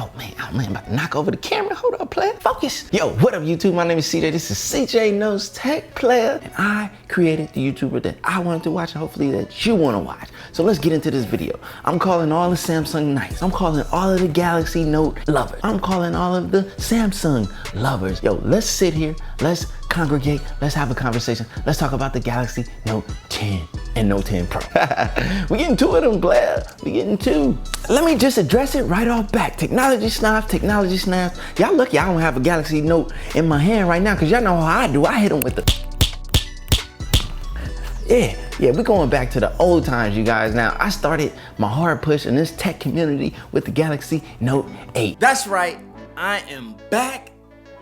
Oh man, about to knock over the camera. Hold up, player. Focus. Yo, what up, YouTube? My name is CJ. This is CJ Knows Tech, player. And I created the YouTuber that I wanted to watch and hopefully that you want to watch. So let's get into this video. I'm calling all the Samsung Knights. I'm calling all of the Galaxy Note lovers. I'm calling all of the Samsung lovers. Yo, let's sit here. Let's congregate. Let's have a conversation. Let's talk about the Galaxy Note 10 and Note 10 Pro. We getting two of them, player. We getting two. Let me just address it right off back. Technology snobs. Y'all lucky I don't have a Galaxy Note in my hand right now, because y'all know how I do. I hit them with the... Yeah, we're going back to the old times, you guys. Now, I started my hard push in this tech community with the Galaxy Note 8. That's right, I am back,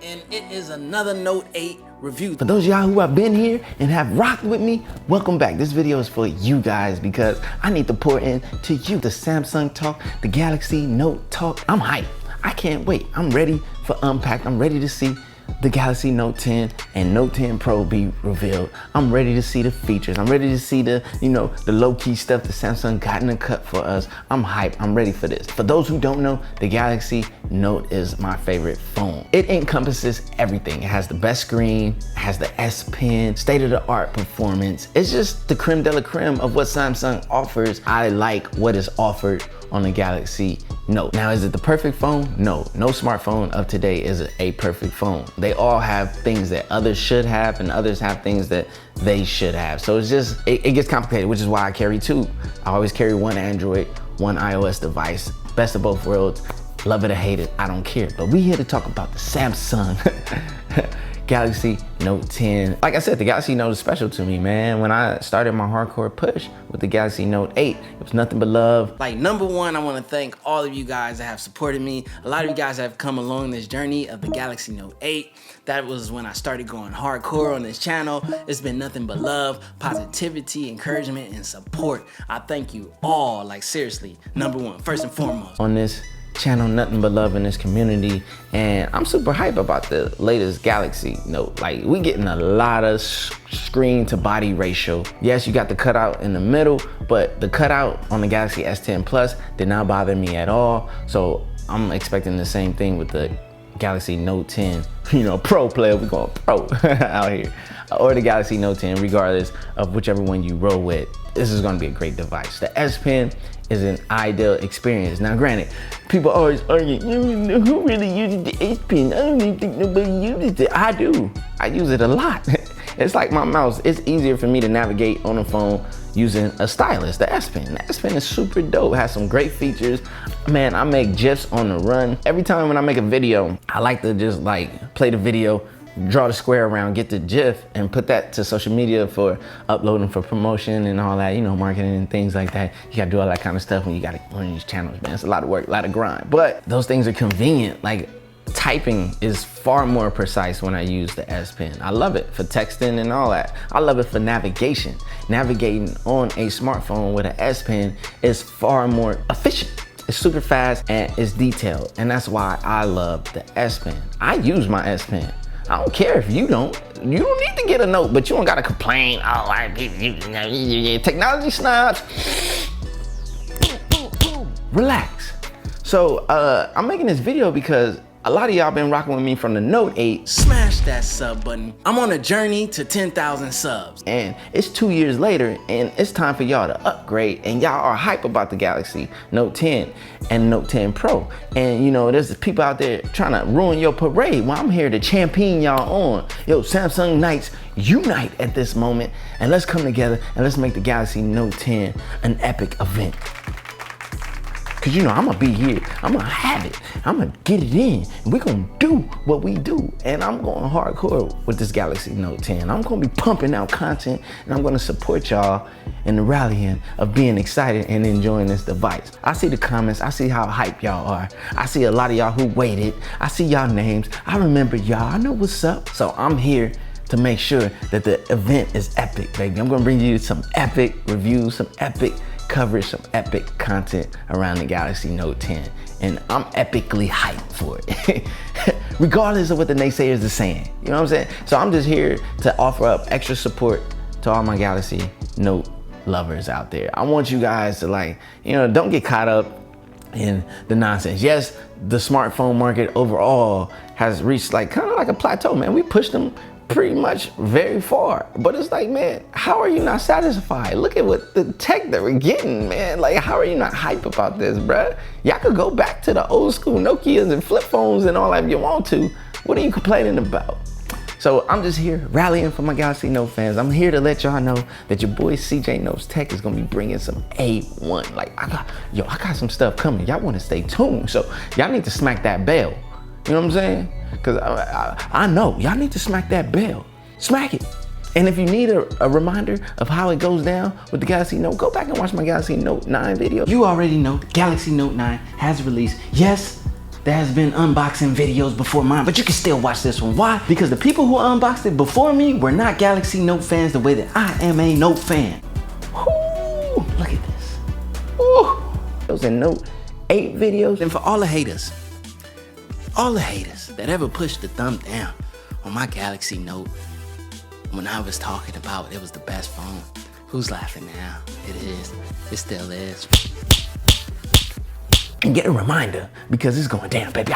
and it is another Note 8 review. For those of y'all who have been here and have rocked with me, welcome back. This video is for you guys because I need to pour into you the Samsung talk, the Galaxy Note talk. I'm hyped. I can't wait. I'm ready for Unpacked. I'm ready to see the Galaxy Note 10 and Note 10 Pro be revealed. I'm ready to see the features. I'm ready to see the, the low-key stuff that Samsung got in the cut for us. I'm hyped. I'm ready for this. For those who don't know, the Galaxy Note is my favorite phone. It encompasses everything. It has the best screen, it has the S Pen, state-of-the-art performance. It's just the creme de la creme of what Samsung offers. I like what is offered on the Galaxy Note. Now, is it the perfect phone? No smartphone of today is a perfect phone. They all have things that others should have and others have things that they should have. So it's just, it gets complicated, which is why I carry two. I always carry one Android, one iOS device, best of both worlds. Love it or hate it, I don't care. But we here to talk about the Samsung Galaxy Note 10. Like I said, the Galaxy Note is special to me, man. When I started my hardcore push with the Galaxy Note 8, it was nothing but love. Like, number one, I want to thank all of you guys that have supported me. A lot of you guys have come along this journey of the Galaxy Note 8. That was when I started going hardcore on this channel. It's been nothing but love, positivity, encouragement, and support. I thank you all, like seriously, number one, first and foremost. On this channel, nothing but love in this community, and I'm super hype about the latest Galaxy Note. Like, we getting a lot of screen to body ratio. Yes, you got the cutout in the middle, but the cutout on the Galaxy S10 Plus did not bother me at all. So I'm expecting the same thing with the Galaxy Note 10, Pro player. We're going Pro out here, or the Galaxy Note 10, regardless of whichever one you roll with. This is going to be a great device. The S Pen is an ideal experience. Now, granted, people always argue, who really uses the S Pen? I don't even think nobody uses it. I do. I use it a lot. It's like my mouse. It's easier for me to navigate on a phone using a stylus, the S Pen. The S Pen is super dope, has some great features. Man, I make GIFs on the run. Every time when I make a video, I like to just play the video, draw the square around, get the GIF, and put that to social media for uploading for promotion and all that, marketing and things like that. You gotta do all that kind of stuff when you gotta run these channels, man. It's a lot of work, a lot of grind. But those things are convenient. Like, typing is far more precise when I use the S Pen. I love it for texting and all that. I love it for navigation. Navigating on a smartphone with an S Pen is far more efficient. It's super fast and it's detailed. And that's why I love the S Pen. I use my S Pen. I don't care if you don't. You don't need to get a Note, but you don't gotta complain. Technology snobs. Relax. So I'm making this video because a lot of y'all been rocking with me from the Note 8. Smash that sub button. I'm on a journey to 10,000 subs. And it's 2 years later, and it's time for y'all to upgrade. And y'all are hype about the Galaxy Note 10 and Note 10 Pro. And there's people out there trying to ruin your parade. Well, I'm here to champion y'all on. Yo, Samsung Knights, unite at this moment. And let's come together and let's make the Galaxy Note 10 an epic event. Cause I'm gonna be here, I'm gonna have it, I'm gonna get it in, and we're gonna do what we do. And I'm going hardcore with this Galaxy Note 10. I'm gonna be pumping out content, and I'm gonna support y'all in the rallying of being excited and enjoying this device. I see the comments, I see how hype y'all are. I see a lot of y'all who waited. I see y'all names, I remember y'all, I know what's up. So I'm here to make sure that the event is epic, baby. I'm gonna bring you some epic reviews, some epic coverage, some epic content around the Galaxy Note 10. And I'm epically hyped for it. Regardless of what the naysayers are saying. You know what I'm saying? So I'm just here to offer up extra support to all my Galaxy Note lovers out there. I want you guys to don't get caught up in the nonsense. Yes, the smartphone market overall has reached like kind of like a plateau, man. We pushed them pretty much very far, but it's like, man, how are you not satisfied? Look at what the tech that we're getting, man. Like, how are you not hype about this, bruh? Y'all could go back to the old school Nokias and flip phones and all that if you want to. What are you complaining about? So I'm just here rallying for my Galaxy Note fans. I'm here to let y'all know that your boy CJ Notes Tech is gonna be bringing some A1. Like, I got some stuff coming. Y'all wanna stay tuned. So y'all need to smack that bell. You know what I'm saying? Cause I know, y'all need to smack that bell. Smack it. And if you need a reminder of how it goes down with the Galaxy Note, go back and watch my Galaxy Note 9 video. You already know Galaxy Note 9 has released. Yes, there has been unboxing videos before mine, but you can still watch this one. Why? Because the people who unboxed it before me were not Galaxy Note fans the way that I am a Note fan. Ooh, look at this. Ooh. Those are Note 8 videos. And for all the haters that ever pushed the thumb down on my Galaxy Note when I was talking about it was the best phone, who's laughing now? It is. It still is. And get a reminder, because it's going down, baby.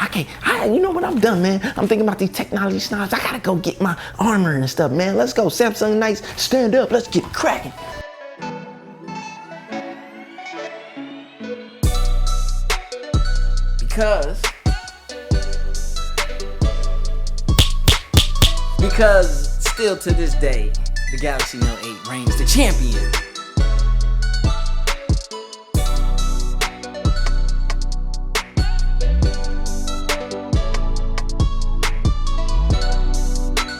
You know what I'm done, man. I'm thinking about these technology snobs. I gotta go get my armor and stuff, man. Let's go, Samsung Knights, stand up. Let's get cracking. Because still to this day, the Galaxy Note 8 reigns the champion